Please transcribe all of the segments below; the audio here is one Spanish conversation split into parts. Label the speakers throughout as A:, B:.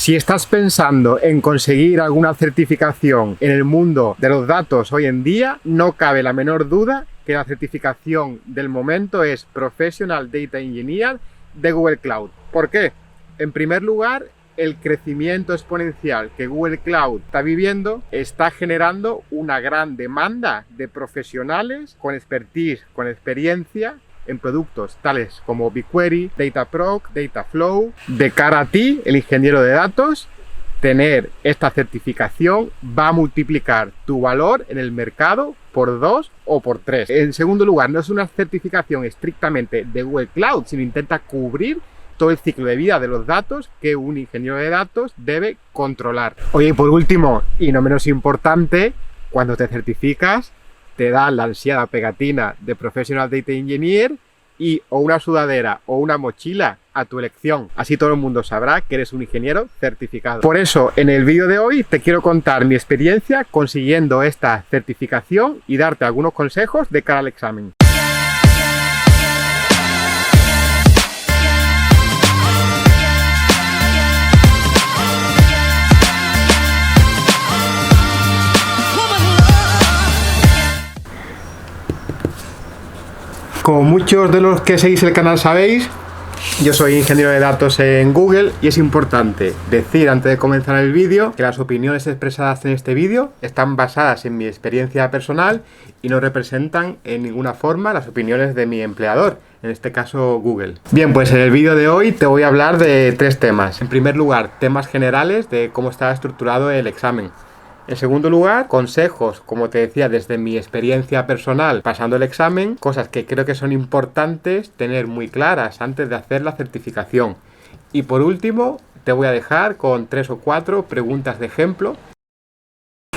A: Si estás pensando en conseguir alguna certificación en el mundo de los datos hoy en día, no cabe la menor duda que la certificación del momento es Professional Data Engineer de Google Cloud. ¿Por qué? En primer lugar, el crecimiento exponencial que Google Cloud está viviendo está generando una gran demanda de profesionales con expertise, con experiencia en productos tales como BigQuery, Dataproc, Dataflow. De cara a ti, el ingeniero de datos, tener esta certificación va a multiplicar tu valor en el mercado por 2 o por 3. En segundo lugar, no es una certificación estrictamente de Google Cloud, sino intenta cubrir todo el ciclo de vida de los datos que un ingeniero de datos debe controlar. Oye, y por último, y no menos importante, cuando te certificas, te dan la ansiada pegatina de Professional Data Engineer y o una sudadera o una mochila a tu elección. Así todo el mundo sabrá que eres un ingeniero certificado. Por eso, en el vídeo de hoy te quiero contar mi experiencia consiguiendo esta certificación y darte algunos consejos de cara al examen. Como muchos de los que seguís el canal sabéis, yo soy ingeniero de datos en Google y es importante decir antes de comenzar el vídeo que las opiniones expresadas en este vídeo están basadas en mi experiencia personal y no representan en ninguna forma las opiniones de mi empleador, en este caso Google. Bien, pues en el vídeo de hoy te voy a hablar de 3 temas. En primer lugar, temas generales de cómo está estructurado el examen. En segundo lugar, consejos, como te decía, desde mi experiencia personal pasando el examen, cosas que creo que son importantes tener muy claras antes de hacer la certificación. Y por último, te voy a dejar con 3 o 4 preguntas de ejemplo.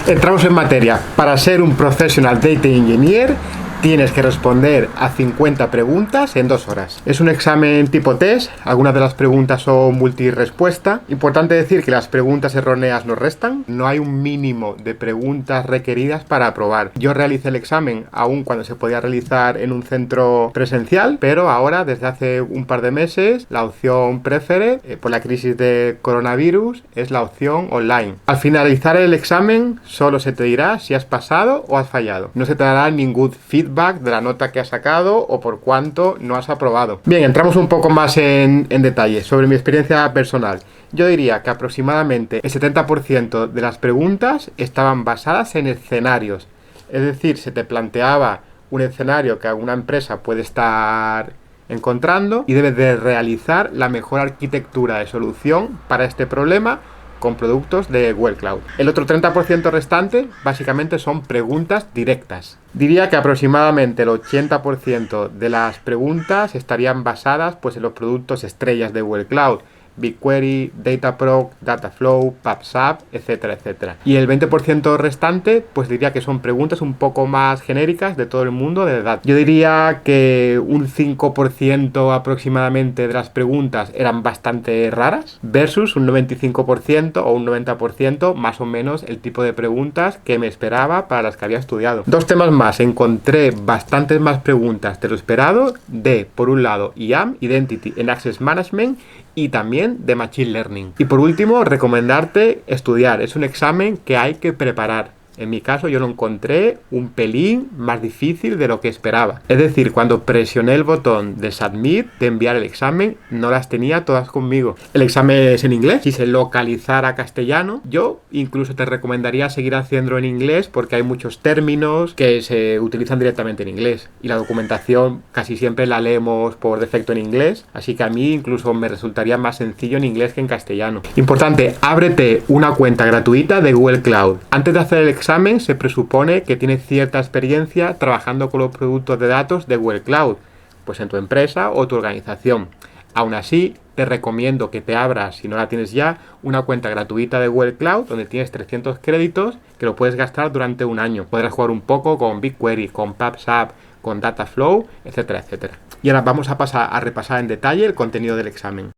A: Entramos en materia. Para ser un Professional Data Engineer, tienes que responder a 50 preguntas en 2 horas. Es un examen tipo test, algunas de las preguntas son multirespuesta. Importante decir que las preguntas erróneas no restan, no hay un mínimo de preguntas requeridas para aprobar. Yo realicé el examen aún cuando se podía realizar en un centro presencial, pero ahora desde hace un par de meses la opción preferred por la crisis de coronavirus es la opción online. Al finalizar el examen solo se te dirá si has pasado o has fallado. No se te dará ningún feedback de la nota que has sacado o por cuánto no has aprobado. Bien, entramos un poco más en detalle sobre mi experiencia personal. Yo diría que aproximadamente el 70% de las preguntas estaban basadas en escenarios. Es decir, se te planteaba un escenario que alguna empresa puede estar encontrando y debes de realizar la mejor arquitectura de solución para este problema con productos de Google Cloud. El otro 30% restante básicamente son preguntas directas. Diría que aproximadamente el 80% de las preguntas estarían basadas pues en los productos estrellas de Google Cloud: BigQuery, Dataproc, Dataflow, PubSub, etcétera, etcétera. Y el 20% restante, pues diría que son preguntas un poco más genéricas de todo el mundo de datos. Yo diría que un 5% aproximadamente de las preguntas eran bastante raras, versus un 95% o un 90% más o menos el tipo de preguntas que me esperaba para las que había estudiado. 2 temas más, encontré bastantes más preguntas de lo esperado de, por un lado, IAM, Identity and Access Management, y también de Machine Learning. Y por último, recomendarte estudiar. Es un examen que hay que preparar. En mi caso yo lo encontré un pelín más difícil de lo que esperaba. Es decir, cuando presioné el botón de Submit, de enviar el examen, no las tenía todas conmigo. El examen es en inglés. Si se localizara a castellano, yo incluso te recomendaría seguir haciéndolo en inglés porque hay muchos términos que se utilizan directamente en inglés. Y la documentación casi siempre la leemos por defecto en inglés. Así que a mí incluso me resultaría más sencillo en inglés que en castellano. Importante, ábrete una cuenta gratuita de Google Cloud. Antes de hacer el examen se presupone que tienes cierta experiencia trabajando con los productos de datos de Google Cloud, pues en tu empresa o tu organización. Aún así, te recomiendo que te abras, si no la tienes ya, una cuenta gratuita de Google Cloud donde tienes 300 créditos que lo puedes gastar durante un año. Podrás jugar un poco con BigQuery, con PubSub, con Dataflow, etcétera, etcétera. Y ahora vamos a pasar a repasar en detalle el contenido del examen.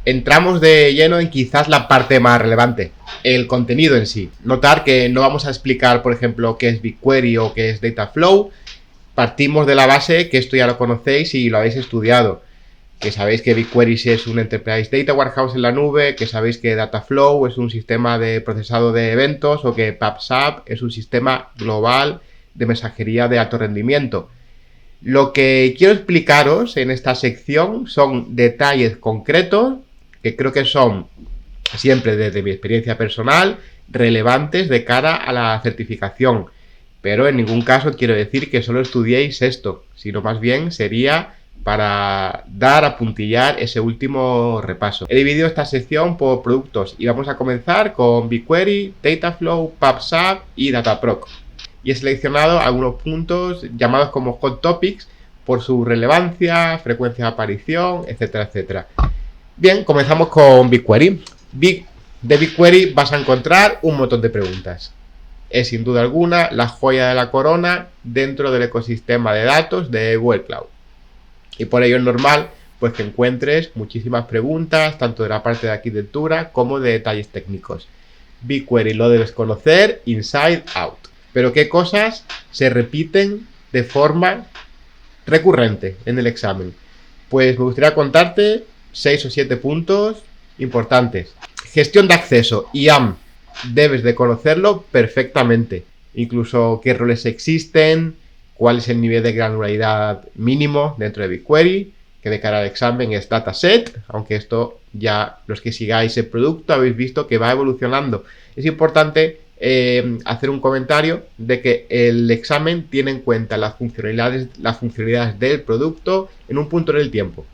A: Entramos de lleno en quizás la parte más relevante, el contenido en sí. Notar que no vamos a explicar, por ejemplo, qué es BigQuery o qué es Dataflow. Partimos de la base que esto ya lo conocéis y lo habéis estudiado. que sabéis que BigQuery es un Enterprise Data Warehouse en la nube, que sabéis que Dataflow es un sistema de procesado de eventos o que PubSub es un sistema global de mensajería de alto rendimiento. Lo que quiero explicaros en esta sección son detalles concretos que creo que son, siempre desde mi experiencia personal, relevantes de cara a la certificación. Pero en ningún caso quiero decir que solo estudiéis esto, sino más bien sería para dar a puntillar ese último repaso. He dividido esta sección por productos y vamos a comenzar con BigQuery, Dataflow, PubSub y Dataproc. Y he seleccionado algunos puntos llamados como Hot Topics por su relevancia, frecuencia de aparición, etcétera, etcétera. Bien, comenzamos con BigQuery. De BigQuery vas a encontrar un montón de preguntas. Es sin duda alguna la joya de la corona dentro del ecosistema de datos de Google Cloud. Y por ello es normal pues que encuentres muchísimas preguntas, tanto de la parte de arquitectura como de detalles técnicos. BigQuery lo debes conocer inside out. Pero ¿qué cosas se repiten de forma recurrente en el examen? Pues me gustaría contarte 6 o 7 puntos importantes. Gestión de acceso, IAM. Debes de conocerlo perfectamente. Incluso qué roles existen, cuál es el nivel de granularidad mínimo dentro de BigQuery, que de cara al examen es dataset, aunque esto ya los que sigáis el producto habéis visto que va evolucionando. Es importante hacer un comentario de que el examen tiene en cuenta las funcionalidades del producto en un punto en el tiempo.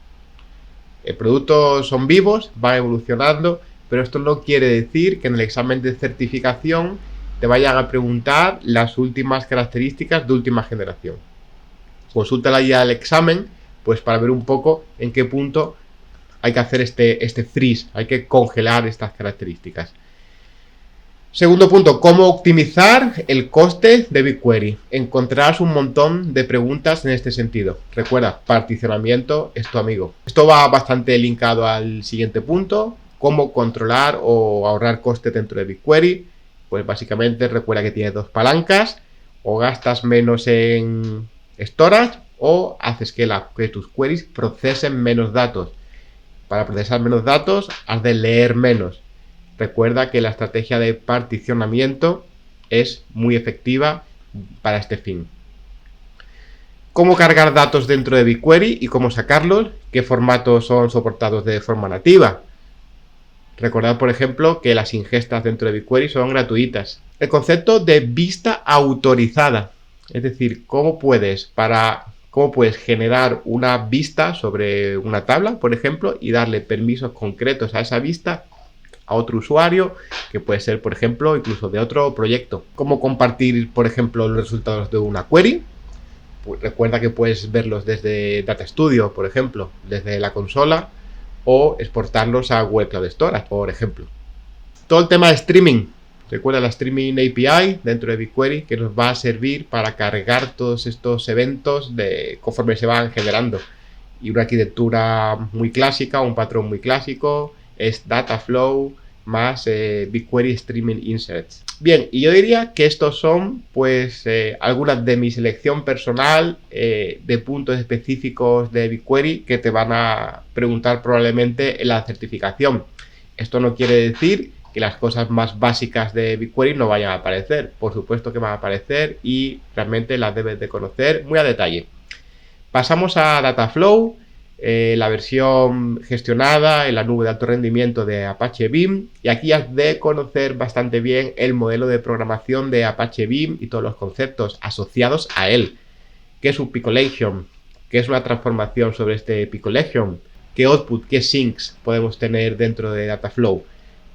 A: El producto son vivos, va evolucionando, pero esto no quiere decir que en el examen de certificación te vayan a preguntar las últimas características de última generación. Consulta la guía del examen, pues para ver un poco en qué punto hay que hacer este freeze, hay que congelar estas características. Segundo punto, ¿cómo optimizar el coste de BigQuery? Encontrarás un montón de preguntas en este sentido. Recuerda, particionamiento es tu amigo. Esto va bastante linkado al siguiente punto, cómo controlar o ahorrar coste dentro de BigQuery. Pues básicamente recuerda que tienes dos palancas, o gastas menos en storage o haces que tus queries procesen menos datos. Para procesar menos datos has de leer menos. Recuerda que la estrategia de particionamiento es muy efectiva para este fin. ¿Cómo cargar datos dentro de BigQuery y cómo sacarlos? ¿Qué formatos son soportados de forma nativa? Recordad, por ejemplo, que las ingestas dentro de BigQuery son gratuitas. El concepto de vista autorizada, es decir, cómo puedes generar una vista sobre una tabla, por ejemplo, y darle permisos concretos a esa vista a otro usuario, que puede ser, por ejemplo, incluso de otro proyecto. Cómo compartir, por ejemplo, los resultados de una query. Pues recuerda que puedes verlos desde Data Studio, por ejemplo, desde la consola, o exportarlos a Google Cloud Storage, por ejemplo. Todo el tema de streaming. Recuerda la Streaming API dentro de BigQuery, que nos va a servir para cargar todos estos eventos conforme se van generando. Y una arquitectura muy clásica, un patrón muy clásico, es Dataflow más BigQuery Streaming Inserts. Bien, y yo diría que estos son pues algunas de mi selección personal de puntos específicos de BigQuery que te van a preguntar probablemente en la certificación. Esto no quiere decir que las cosas más básicas de BigQuery no vayan a aparecer. Por supuesto que van a aparecer y realmente las debes de conocer muy a detalle. Pasamos a Dataflow. La versión gestionada en la nube de alto rendimiento de Apache Beam, y aquí has de conocer bastante bien el modelo de programación de Apache Beam y todos los conceptos asociados a él. ¿Qué es un picolation? ¿Qué es una transformación sobre este picolation? ¿Qué output, qué sinks podemos tener dentro de Dataflow?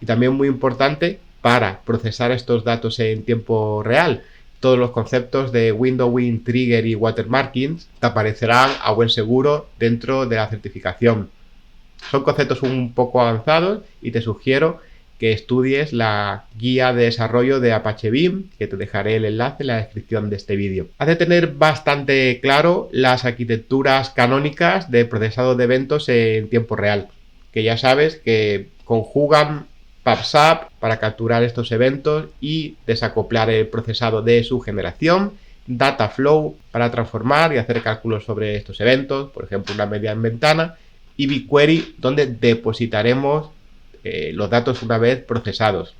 A: Y también muy importante para procesar estos datos en tiempo real. Todos los conceptos de windowing, trigger y watermarkings te aparecerán a buen seguro dentro de la certificación. Son conceptos un poco avanzados y te sugiero que estudies la guía de desarrollo de Apache Beam, que te dejaré el enlace en la descripción de este vídeo. Has de tener bastante claro las arquitecturas canónicas de procesado de eventos en tiempo real, que ya sabes que conjugan PubSub para capturar estos eventos y desacoplar el procesado de su generación, Dataflow para transformar y hacer cálculos sobre estos eventos, por ejemplo una media en ventana, y BigQuery, donde depositaremos los datos una vez procesados.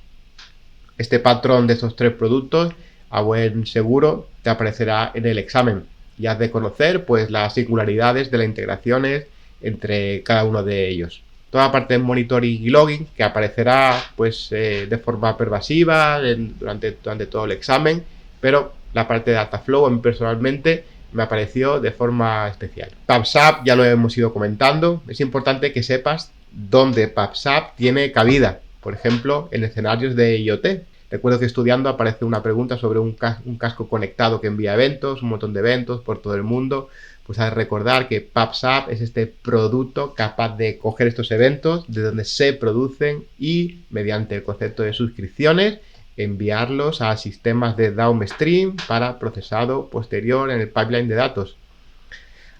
A: Este patrón de estos 3 productos, a buen seguro, te aparecerá en el examen y has de conocer pues las singularidades de las integraciones entre cada uno de ellos. Toda la parte de monitoring y logging que aparecerá pues de forma pervasiva durante todo el examen, pero la parte de Dataflow a mí personalmente me apareció de forma especial. PubSub ya lo hemos ido comentando. Es importante que sepas dónde PubSub tiene cabida, por ejemplo en escenarios de IoT. Recuerdo que estudiando aparece una pregunta sobre un casco conectado que envía eventos, un montón de eventos por todo el mundo. Pues hay que recordar que PubSub es este producto capaz de coger estos eventos de donde se producen y, mediante el concepto de suscripciones, enviarlos a sistemas de downstream para procesado posterior en el pipeline de datos.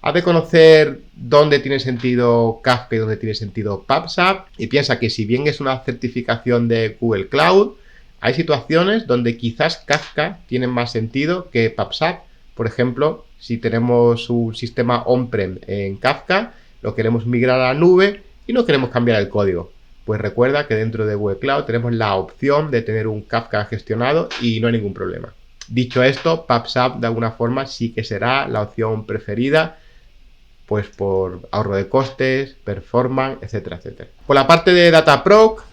A: Has de conocer dónde tiene sentido Kafka y dónde tiene sentido PubSub, y piensa que si bien es una certificación de Google Cloud, hay situaciones donde quizás Kafka tiene más sentido que PubSub. Por ejemplo, si tenemos un sistema on-prem en Kafka, lo queremos migrar a la nube y no queremos cambiar el código. Pues recuerda que dentro de Google Cloud tenemos la opción de tener un Kafka gestionado y no hay ningún problema. Dicho esto, PubSub de alguna forma sí que será la opción preferida, pues por ahorro de costes, performance, etcétera, etcétera. Por la parte de Dataproc,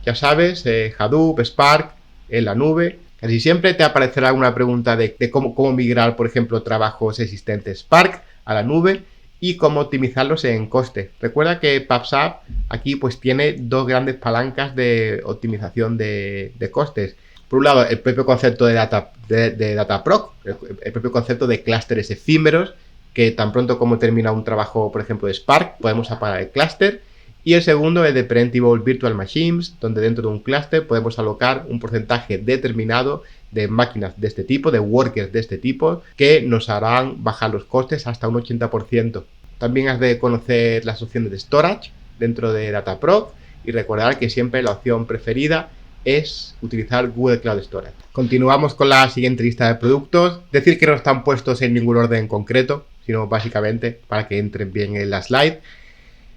A: ya sabes, Hadoop, Spark, en la nube. Casi siempre te aparecerá una pregunta de cómo migrar, por ejemplo, trabajos existentes Spark a la nube y cómo optimizarlos en coste. Recuerda que PubSub aquí pues tiene 2 grandes palancas de optimización de costes. Por un lado, el propio concepto de Dataproc, el propio concepto de clústeres efímeros, que tan pronto como termina un trabajo, por ejemplo, de Spark, podemos apagar el clúster. Y el segundo es de Preventable Virtual Machines, donde dentro de un clúster podemos alocar un porcentaje determinado de máquinas de este tipo, de workers de este tipo, que nos harán bajar los costes hasta un 80%. También has de conocer las opciones de storage dentro de Dataproc y recordar que siempre la opción preferida es utilizar Google Cloud Storage. Continuamos con la siguiente lista de productos. Decir que no están puestos en ningún orden concreto, sino básicamente para que entren bien en la slide.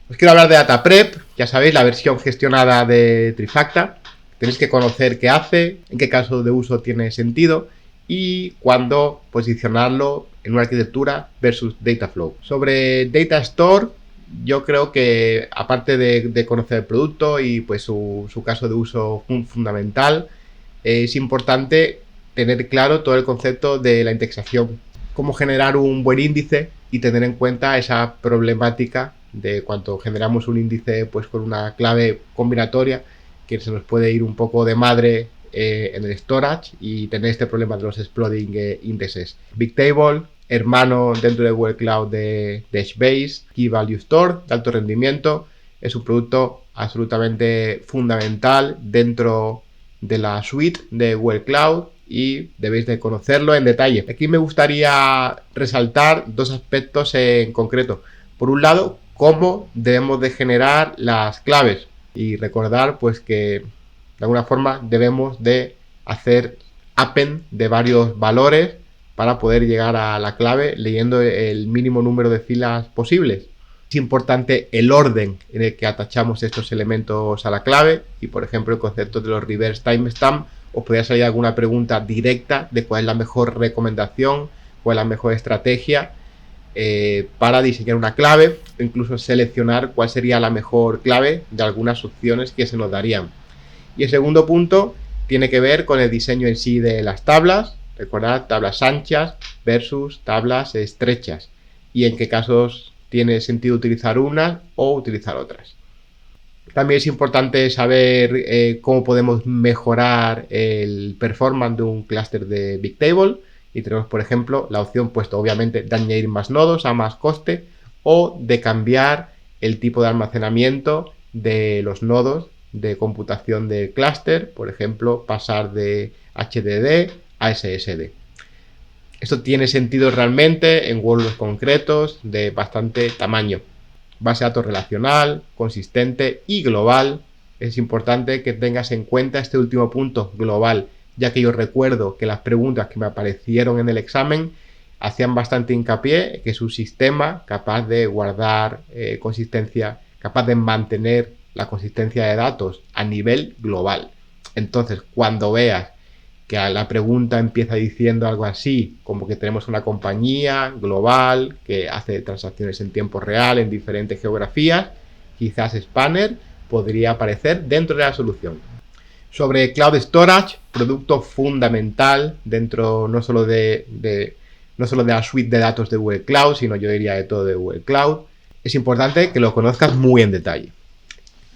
A: Os quiero hablar de DataPrep, ya sabéis, la versión gestionada de Trifacta. Tenéis que conocer qué hace, en qué caso de uso tiene sentido y cuándo posicionarlo en una arquitectura versus Dataflow. Sobre Data Store, yo creo que aparte de conocer el producto y pues su caso de uso fundamental, es importante tener claro todo el concepto de la indexación. Cómo generar un buen índice y tener en cuenta esa problemática de cuando generamos un índice pues con una clave combinatoria que se nos puede ir un poco de madre en el storage y tener este problema de los exploding indexes. Bigtable, hermano dentro de Google Cloud de HBase, Key Value Store de alto rendimiento, es un producto absolutamente fundamental dentro de la suite de Google Cloud y debéis de conocerlo en detalle. Aquí me gustaría resaltar 2 aspectos en concreto. Por un lado, cómo debemos de generar las claves y recordar pues que de alguna forma debemos de hacer append de varios valores para poder llegar a la clave leyendo el mínimo número de filas posibles. Es importante el orden en el que atachamos estos elementos a la clave y por ejemplo el concepto de los reverse timestamp. Os podría salir alguna pregunta directa de cuál es la mejor recomendación, cuál es la mejor estrategia para diseñar una clave o incluso seleccionar cuál sería la mejor clave de algunas opciones que se nos darían. Y el segundo punto tiene que ver con el diseño en sí de las tablas. Recordad, tablas anchas versus tablas estrechas y en qué casos tiene sentido utilizar unas o utilizar otras. También es importante saber cómo podemos mejorar el performance de un clúster de Bigtable. Y tenemos, por ejemplo, la opción, pues obviamente, de añadir más nodos a más coste o de cambiar el tipo de almacenamiento de los nodos de computación del clúster, por ejemplo, pasar de HDD a SSD. Esto tiene sentido realmente en workloads concretos de bastante tamaño. Base de datos relacional, consistente y global. Es importante que tengas en cuenta este último punto, global, ya que yo recuerdo que las preguntas que me aparecieron en el examen hacían bastante hincapié que su sistema capaz de guardar consistencia, capaz de mantener la consistencia de datos a nivel global. Entonces, cuando veas que a la pregunta empieza diciendo algo así, como que tenemos una compañía global que hace transacciones en tiempo real en diferentes geografías, quizás Spanner podría aparecer dentro de la solución. Sobre Cloud Storage, producto fundamental dentro no solo de la suite de datos de Google Cloud, sino yo diría de todo de Google Cloud, es importante que lo conozcas muy en detalle.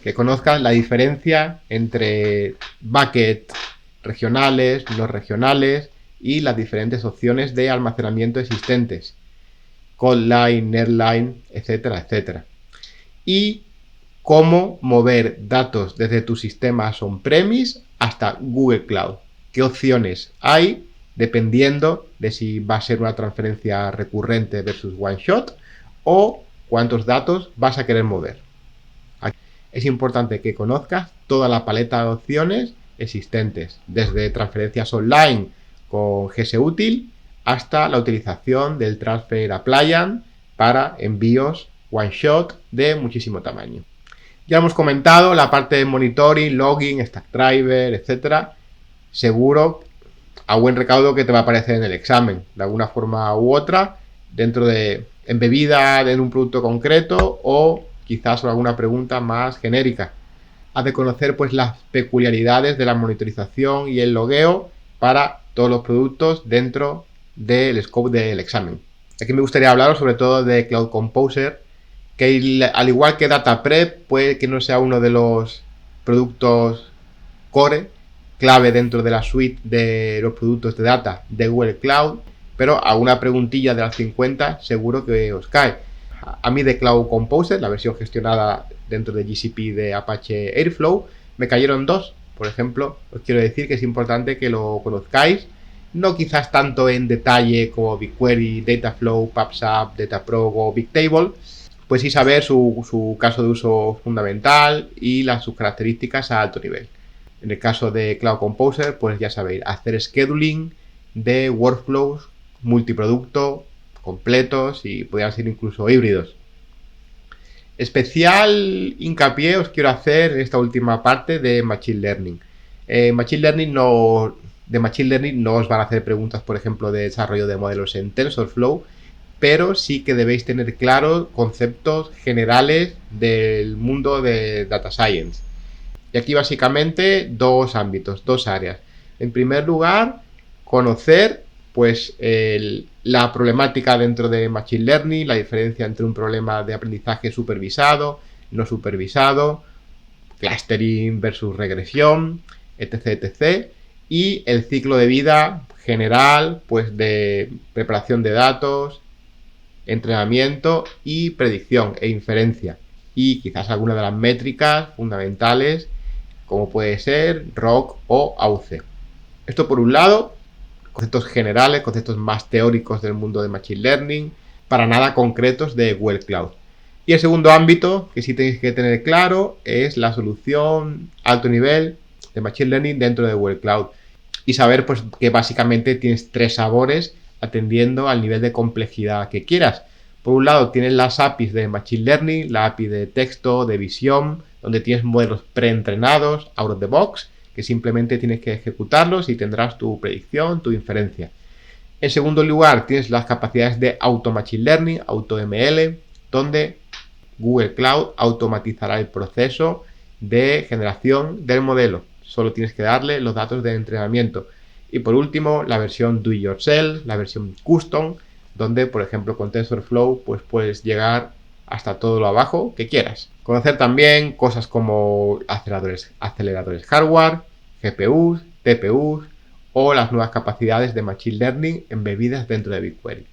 A: Que conozcas la diferencia entre buckets regionales, no regionales y las diferentes opciones de almacenamiento existentes. Coldline, Netline, etcétera, etcétera. Y cómo mover datos desde tus sistemas on-premise hasta Google Cloud. ¿Qué opciones hay dependiendo de si va a ser una transferencia recurrente versus one shot o cuántos datos vas a querer mover? Es importante que conozcas toda la paleta de opciones existentes, desde transferencias online con GSUtil hasta la utilización del Transfer Appliance para envíos one shot de muchísimo tamaño. Ya hemos comentado la parte de monitoring, logging, Stackdriver, etcétera. Seguro a buen recaudo que te va a aparecer en el examen, de alguna forma u otra, embebida en un producto concreto o quizás alguna pregunta más genérica. Has de conocer pues las peculiaridades de la monitorización y el logueo para todos los productos dentro del scope del examen. Aquí me gustaría hablaros sobre todo de Cloud Composer, que al igual que DataPrep puede que no sea uno de los productos core, clave dentro de la suite de los productos de data de Google Cloud, pero a una preguntilla de las 50 seguro que os cae. A mí de Cloud Composer, la versión gestionada dentro de GCP de Apache Airflow, me cayeron dos. Por ejemplo, os quiero decir que es importante que lo conozcáis, no quizás tanto en detalle como BigQuery, Dataflow, PubSub, Dataprog o Bigtable, pues sí saber su caso de uso fundamental y sus características a alto nivel. En el caso de Cloud Composer, pues ya sabéis, hacer scheduling de workflows multiproducto, completos y podrían ser incluso híbridos. Especial hincapié os quiero hacer en esta última parte de Machine Learning. Machine Learning no os van a hacer preguntas, por ejemplo, de desarrollo de modelos en TensorFlow, pero sí que debéis tener claros conceptos generales del mundo de Data Science. Y aquí básicamente dos ámbitos, dos áreas. En primer lugar, conocer pues la problemática dentro de Machine Learning, la diferencia entre un problema de aprendizaje supervisado, no supervisado, clustering versus regresión, etc, etc. Y el ciclo de vida general, pues de preparación de datos, entrenamiento y predicción e inferencia. Y quizás alguna de las métricas fundamentales, como puede ser ROC o AUC. Esto por un lado, conceptos generales, conceptos más teóricos del mundo de Machine Learning, para nada concretos de Google Cloud. Y el segundo ámbito que sí tenéis que tener claro es la solución alto nivel de Machine Learning dentro de Google Cloud. Y saber pues que básicamente tienes tres sabores atendiendo al nivel de complejidad que quieras. Por un lado tienes las APIs de Machine Learning, la API de texto, de visión, donde tienes modelos preentrenados, out of the box, que simplemente tienes que ejecutarlos y tendrás tu predicción, tu inferencia. En segundo lugar, tienes las capacidades de Auto Machine Learning, AutoML, donde Google Cloud automatizará el proceso de generación del modelo. Solo tienes que darle los datos de entrenamiento. Y por último, la versión Do It Yourself, la versión Custom, donde, por ejemplo, con TensorFlow pues puedes llegar hasta todo lo abajo que quieras. Conocer también cosas como aceleradores hardware, GPUs, TPUs o las nuevas capacidades de Machine Learning embebidas dentro de BigQuery.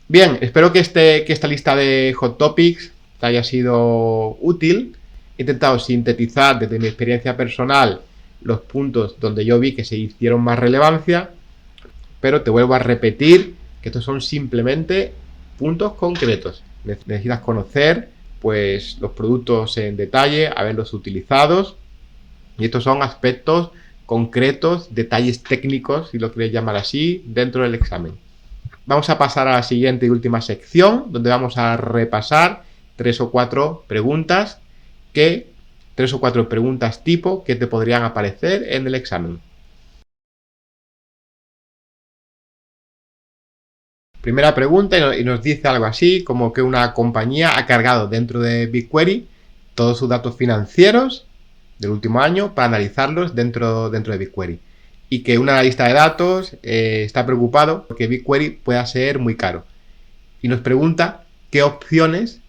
A: Bien, espero que esta lista de Hot Topics te haya sido útil. He intentado sintetizar desde mi experiencia personal los puntos donde yo vi que se hicieron más relevancia, pero te vuelvo a repetir que estos son simplemente puntos concretos. Necesitas conocer pues los productos en detalle, haberlos utilizados, y estos son aspectos concretos, detalles técnicos, si lo queréis llamar así, dentro del examen. Vamos a pasar a la siguiente y última sección, donde vamos a repasar 3 o 4 preguntas tipo que te podrían aparecer en el examen. Primera pregunta y nos dice algo así como que una compañía ha cargado dentro de BigQuery todos sus datos financieros del último año para analizarlos dentro de BigQuery. Y que un analista de datos está preocupado porque BigQuery pueda ser muy caro. Y nos pregunta qué opciones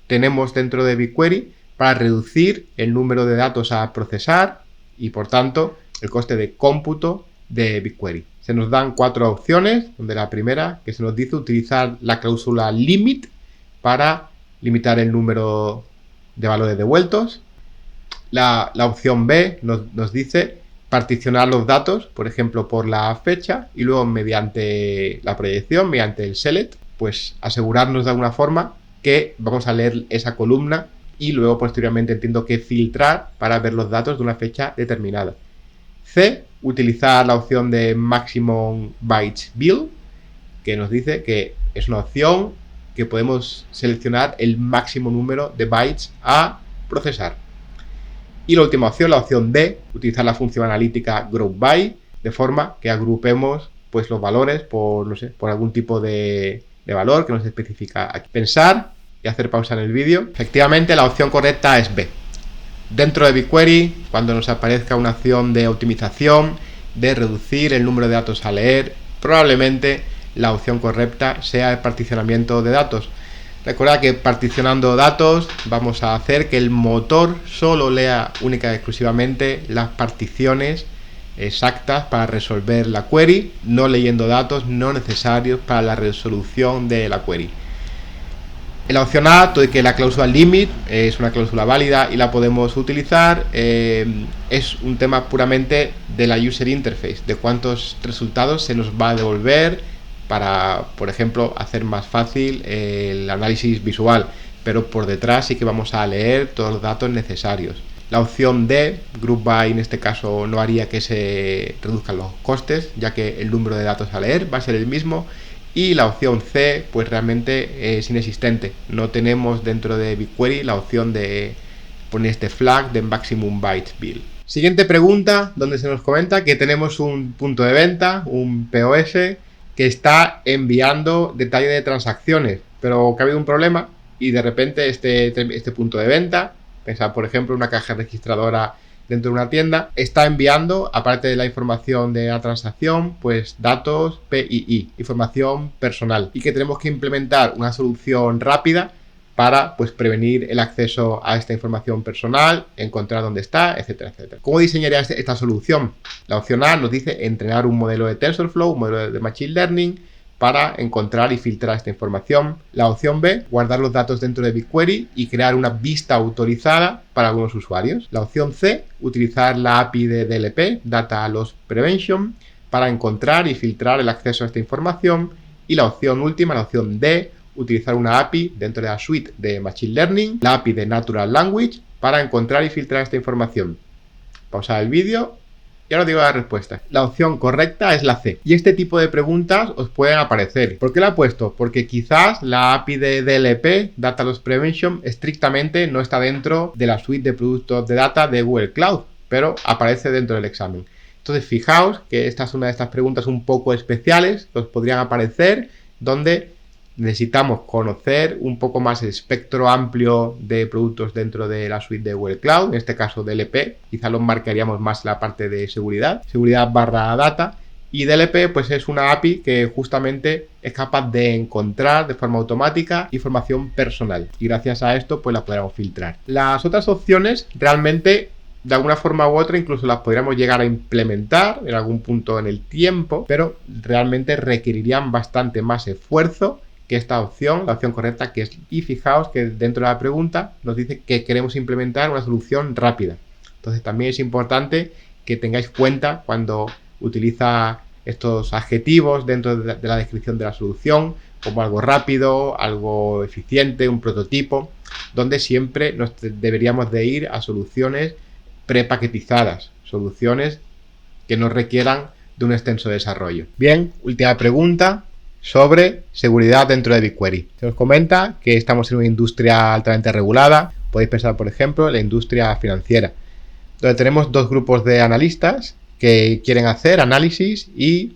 A: tenemos dentro de BigQuery para reducir el número de datos a procesar y, por tanto, el coste de cómputo de BigQuery. Se nos dan 4 opciones, donde la primera, que se nos dice utilizar la cláusula limit para limitar el número de valores devueltos. La opción B nos dice particionar los datos, por ejemplo, por la fecha, y luego mediante la proyección, mediante el select, pues asegurarnos de alguna forma que vamos a leer esa columna y luego posteriormente entiendo que filtrar para ver los datos de una fecha determinada. C, utilizar la opción de Maximum Bytes Bill, que nos dice que es una opción que podemos seleccionar el máximo número de bytes a procesar. Y la última opción, la opción D, utilizar la función analítica Group By, de forma que agrupemos pues, los valores por, no sé, por algún tipo de valor que nos especifica aquí. Pensar y hacer pausa en el vídeo. Efectivamente, la opción correcta es B. Dentro de BigQuery, cuando nos aparezca una opción de optimización, de reducir el número de datos a leer, probablemente la opción correcta sea el particionamiento de datos. Recuerda que particionando datos vamos a hacer que el motor solo lea única y exclusivamente las particiones exactas para resolver la query, no leyendo datos no necesarios para la resolución de la query. En la opción A, todo que la cláusula limit es una cláusula válida y la podemos utilizar, es un tema puramente de la user interface, de cuántos resultados se nos va a devolver para, por ejemplo, hacer más fácil el análisis visual, pero por detrás sí que vamos a leer todos los datos necesarios. La opción D, Group By, en este caso no haría que se reduzcan los costes, ya que el número de datos a leer va a ser el mismo. Y la opción C, pues realmente es inexistente. No tenemos dentro de BigQuery la opción de poner este flag de Maximum Bytes Bill. Siguiente pregunta, donde se nos comenta que tenemos un punto de venta, un POS, que está enviando detalle de transacciones, pero que ha habido un problema y de repente este punto de venta, pensad por ejemplo una caja registradora dentro de una tienda, está enviando, aparte de la información de la transacción, pues datos PII, información personal, y que tenemos que implementar una solución rápida para pues prevenir el acceso a esta información personal, encontrar dónde está, etcétera, etcétera. ¿Cómo diseñaría esta solución? La opción A nos dice entrenar un modelo de TensorFlow, un modelo de Machine Learning, para encontrar y filtrar esta información. La opción B, guardar los datos dentro de BigQuery y crear una vista autorizada para algunos usuarios. La opción C, utilizar la API de DLP, Data Loss Prevention, para encontrar y filtrar el acceso a esta información. Y la opción última, la opción D, utilizar una API dentro de la suite de Machine Learning, la API de Natural Language, para encontrar y filtrar esta información. Pausar el vídeo. Y ahora digo la respuesta. La opción correcta es la C. Y este tipo de preguntas os pueden aparecer. ¿Por qué la he puesto? Porque quizás la API de DLP, Data Loss Prevention, estrictamente no está dentro de la suite de productos de data de Google Cloud, pero aparece dentro del examen. Entonces fijaos que esta es una de estas preguntas un poco especiales que os podrían aparecer, donde necesitamos conocer un poco más el espectro amplio de productos dentro de la suite de Google Cloud, en este caso DLP, quizá lo marcaríamos más la parte de seguridad barra data, y DLP pues es una API que justamente es capaz de encontrar de forma automática información personal, y gracias a esto pues la podremos filtrar. Las otras opciones realmente de alguna forma u otra incluso las podríamos llegar a implementar en algún punto en el tiempo, pero realmente requerirían bastante más esfuerzo que esta opción, la opción correcta que es, y fijaos que dentro de la pregunta nos dice que queremos implementar una solución rápida. Entonces también es importante que tengáis cuenta cuando utiliza estos adjetivos dentro de la descripción de la solución, como algo rápido, algo eficiente, un prototipo, donde siempre nos deberíamos de ir a soluciones prepaquetizadas, soluciones que no requieran de un extenso desarrollo. Bien, última pregunta. sobre seguridad dentro de BigQuery. Se nos comenta que estamos en una industria altamente regulada. Podéis pensar, por ejemplo, en la industria financiera, donde tenemos dos grupos de analistas que quieren hacer análisis y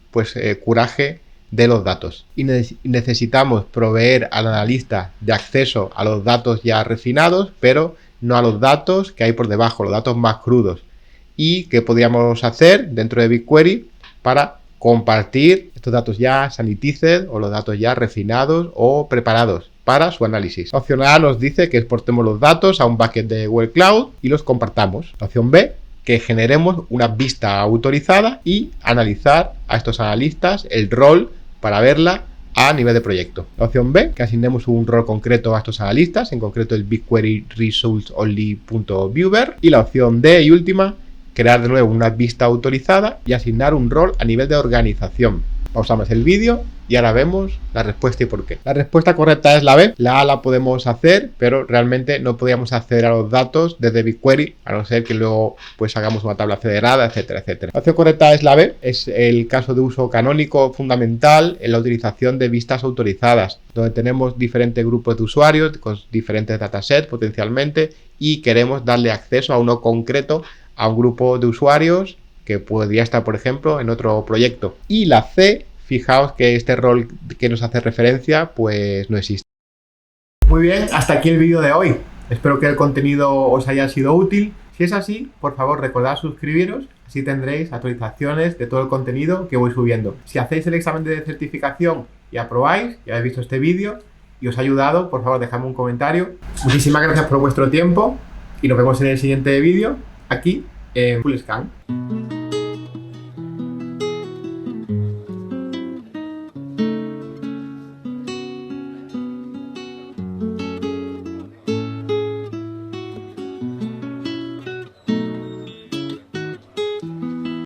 A: curaje de los datos. Y necesitamos proveer al analista de acceso a los datos ya refinados, pero no a los datos que hay por debajo, los datos más crudos. ¿Y qué podríamos hacer dentro de BigQuery para compartir estos datos ya sanitized o los datos ya refinados o preparados para su análisis? La opción A nos dice que exportemos los datos a un bucket de Google Cloud y los compartamos. La opción B, que generemos una vista autorizada y analizar a estos analistas el rol para verla a nivel de proyecto. La opción B, que asignemos un rol concreto a estos analistas, en concreto el BigQuery Results Only.viewer. Y la opción D y última, crear de nuevo una vista autorizada y asignar un rol a nivel de organización. Pausamos el vídeo y ahora vemos la respuesta y por qué. La respuesta correcta es la B. La A la podemos hacer, pero realmente no podríamos acceder a los datos desde BigQuery, a no ser que luego hagamos una tabla federada, etcétera, etcétera. La opción correcta es la B. Es el caso de uso canónico fundamental en la utilización de vistas autorizadas, donde tenemos diferentes grupos de usuarios con diferentes datasets potencialmente y queremos darle acceso a uno concreto a un grupo de usuarios que podría estar, por ejemplo, en otro proyecto. Y la C, fijaos que este rol que nos hace referencia, no existe. Muy bien, hasta aquí el vídeo de hoy. Espero que el contenido os haya sido útil. Si es así, por favor, recordad suscribiros, así tendréis actualizaciones de todo el contenido que voy subiendo. Si hacéis el examen de certificación y aprobáis, ya habéis visto este vídeo y os ha ayudado, por favor, dejadme un comentario. Muchísimas gracias por vuestro tiempo y nos vemos en el siguiente vídeo, aquí en Full Scan.